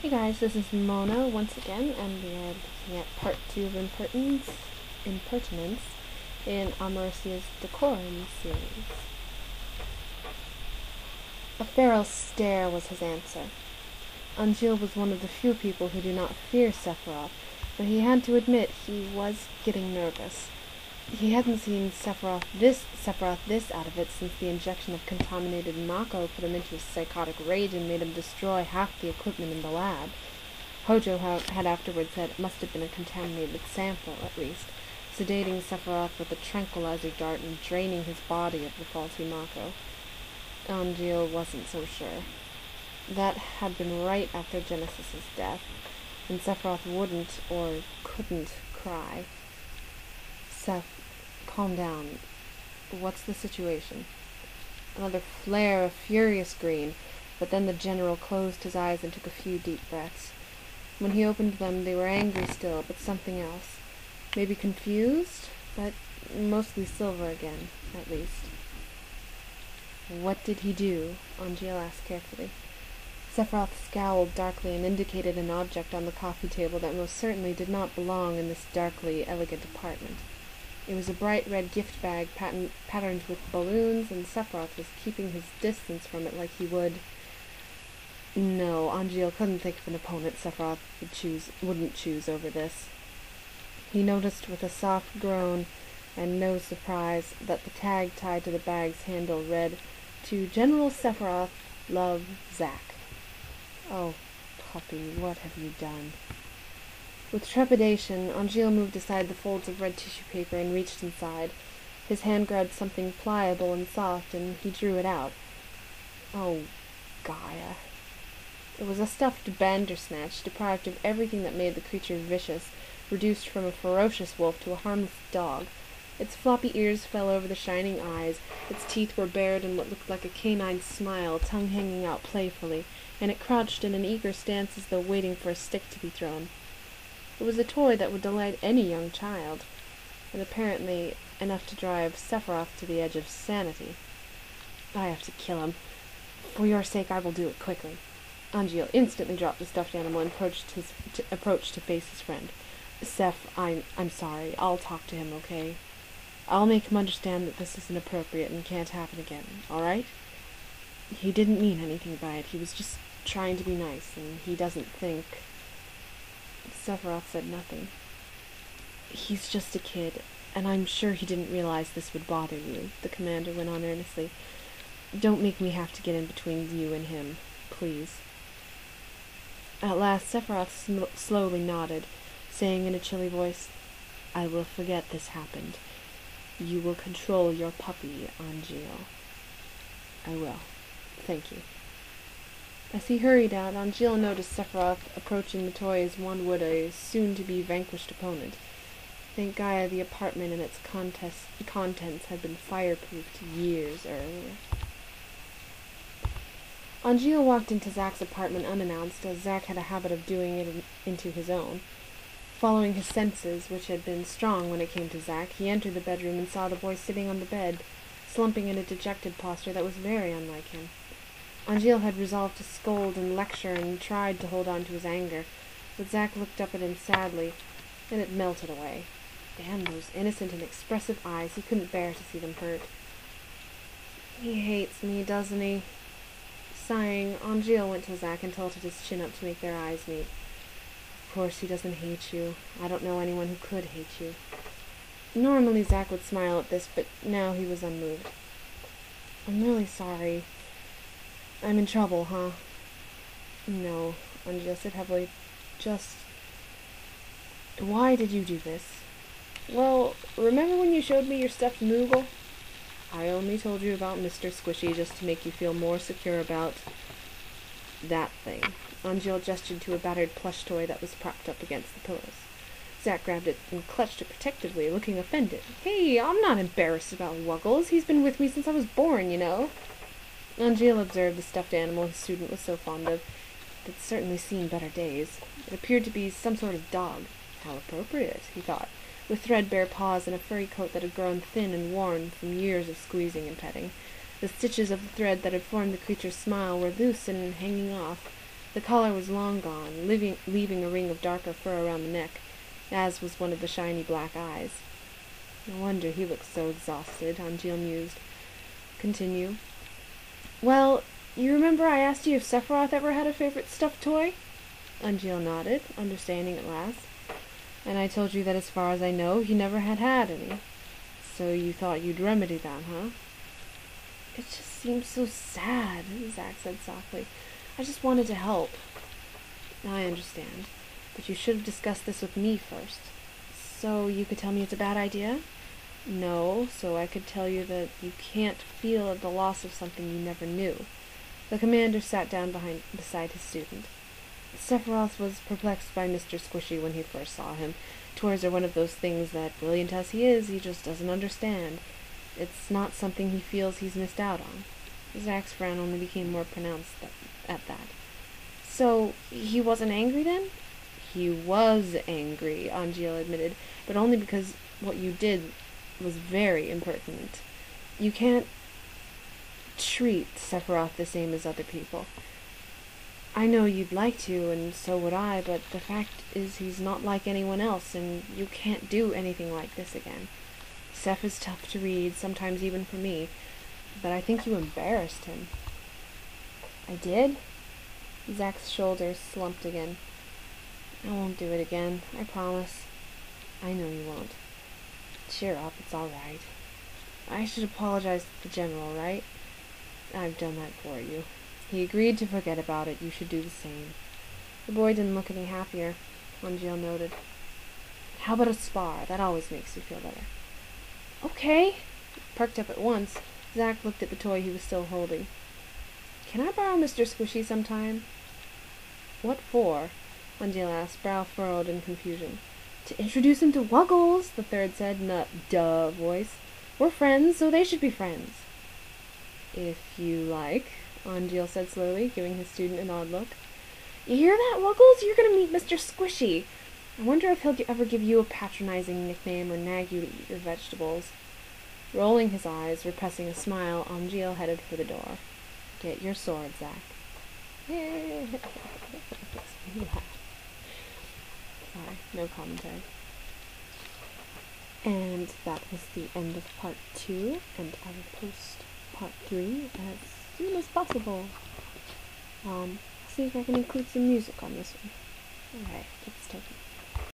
Hey guys, this is Mona once again, and we are looking at part 2 of Impertinence in Amarissia's Decorum series. A feral stare was his answer. Anjil was one of the few people who do not fear Sephiroth, but he had to admit he was getting nervous. He hadn't seen Sephiroth this out of it since the injection of contaminated Mako put him into a psychotic rage and made him destroy half the equipment in the lab. Hojo had afterwards said it must have been a contaminated sample, at least, sedating Sephiroth with a tranquilizer dart and draining his body of the faulty Mako. Anjil wasn't so sure. That had been right after Genesis's death, and Sephiroth wouldn't or couldn't cry. Seph, calm down. What's the situation? Another flare of furious green, but then the general closed his eyes and took a few deep breaths. When he opened them, they were angry still, but something else. Maybe confused, but mostly silver again, at least. What did he do? Anjil asked carefully. Sephiroth scowled darkly and indicated an object on the coffee table that most certainly did not belong in this darkly elegant apartment. It was a bright red gift bag patterned with balloons, and Sephiroth was keeping his distance from it like he would... No, Anjil couldn't think of an opponent Sephiroth wouldn't choose over this. He noticed with a soft groan and no surprise that the tag tied to the bag's handle read, "To General Sephiroth, love, Zack." Oh, puppy, what have you done? With trepidation, Anjil moved aside the folds of red tissue paper and reached inside. His hand grabbed something pliable and soft, and he drew it out. Oh, Gaia. It was a stuffed Bandersnatch, deprived of everything that made the creature vicious, reduced from a ferocious wolf to a harmless dog. Its floppy ears fell over the shining eyes, its teeth were bared in what looked like a canine smile, tongue hanging out playfully, and it crouched in an eager stance as though waiting for a stick to be thrown. It was a toy that would delight any young child, and apparently enough to drive Sephiroth to the edge of sanity. I have to kill him. For your sake, I will do it quickly. Anjil instantly dropped the stuffed animal and approached to face his friend. Seph, I'm sorry. I'll talk to him, okay? I'll make him understand that this is inappropriate and can't happen again, all right? He didn't mean anything by it. He was just trying to be nice, and he doesn't think... Sephiroth said nothing. He's just a kid, and I'm sure he didn't realize this would bother you, the commander went on earnestly. Don't make me have to get in between you and him, please. At last Sephiroth slowly nodded, saying in a chilly voice, I will forget this happened. You will control your puppy, Anjil. I will. Thank you. As he hurried out, Anjil noticed Sephiroth approaching the toy as one would a soon-to-be vanquished opponent. Thank Gaia the apartment and its contents had been fireproofed years earlier. Anjil walked into Zack's apartment unannounced, as Zack had a habit of doing it into his own. Following his senses, which had been strong when it came to Zack, he entered the bedroom and saw the boy sitting on the bed, slumping in a dejected posture that was very unlike him. Anjil had resolved to scold and lecture and tried to hold on to his anger, but Zack looked up at him sadly, and it melted away. Damn those innocent and expressive eyes, he couldn't bear to see them hurt. He hates me, doesn't he? Sighing, Anjil went to Zack and tilted his chin up to make their eyes meet. Of course he doesn't hate you. I don't know anyone who could hate you. Normally Zack would smile at this, but now he was unmoved. I'm really sorry. I'm in trouble, huh? No, Anjil said heavily. Just... Why did you do this? Well, remember when you showed me your stuffed Moogle? I only told you about Mr. Squishy just to make you feel more secure about... that thing. Anjil gestured to a battered plush toy that was propped up against the pillows. Zack grabbed it and clutched it protectively, looking offended. Hey, I'm not embarrassed about Wuggles. He's been with me since I was born, you know. Anjil observed the stuffed animal his student was so fond of. It had certainly seen better days. It appeared to be some sort of dog. How appropriate, he thought, with threadbare paws and a furry coat that had grown thin and worn from years of squeezing and petting. The stitches of the thread that had formed the creature's smile were loose and hanging off. The collar was long gone, leaving a ring of darker fur around the neck, as was one of the shiny black eyes. No wonder he looked so exhausted, Angeal mused. Continue. Well, you remember I asked you if Sephiroth ever had a favorite stuffed toy? Angeal nodded, understanding at last. And I told you that as far as I know, he never had any. So you thought you'd remedy that, huh? It just seems so sad, Zack said softly. I just wanted to help. I understand, but you should have discussed this with me first. So you could tell me it's a bad idea? No, so I could tell you that you can't feel at the loss of something you never knew. The commander sat down beside his student. Sephiroth was perplexed by Mr. Squishy when he first saw him. Toys are one of those things that, brilliant as he just doesn't understand. It's not something he feels he's missed out on. Zack's frown only became more pronounced at that. So, he wasn't angry then? He was angry, Angeal admitted, but only because what you did was very impertinent. You can't treat Sephiroth the same as other people. I know you'd like to, and so would I, but the fact is he's not like anyone else, and you can't do anything like this again. Seph is tough to read, sometimes even for me, but I think you embarrassed him. I did? Zack's shoulders slumped again. I won't do it again, I promise. I know you won't. Cheer up, it's all right. I should apologize to the General, right? I've done that for you. He agreed to forget about it. You should do the same. The boy didn't look any happier, Angeal noted. How about a spar? That always makes you feel better. Okay. Perked up at once, Zack looked at the toy he was still holding. Can I borrow Mr. Squishy sometime? What for? Angeal asked, brow furrowed in confusion. To introduce him to Wuggles, the third said in a duh voice. We're friends, so they should be friends. If you like, Angeal said slowly, giving his student an odd look. You hear that, Wuggles? You're going to meet Mr. Squishy. I wonder if he'll ever give you a patronizing nickname or nag you to eat your vegetables. Rolling his eyes, repressing a smile, Angeal headed for the door. Get your sword, Zack. Sorry, no commentary. And that was the end of part 2, and I will post part 3 as soon as possible. See if I can include some music on this one. Alright, let's take it.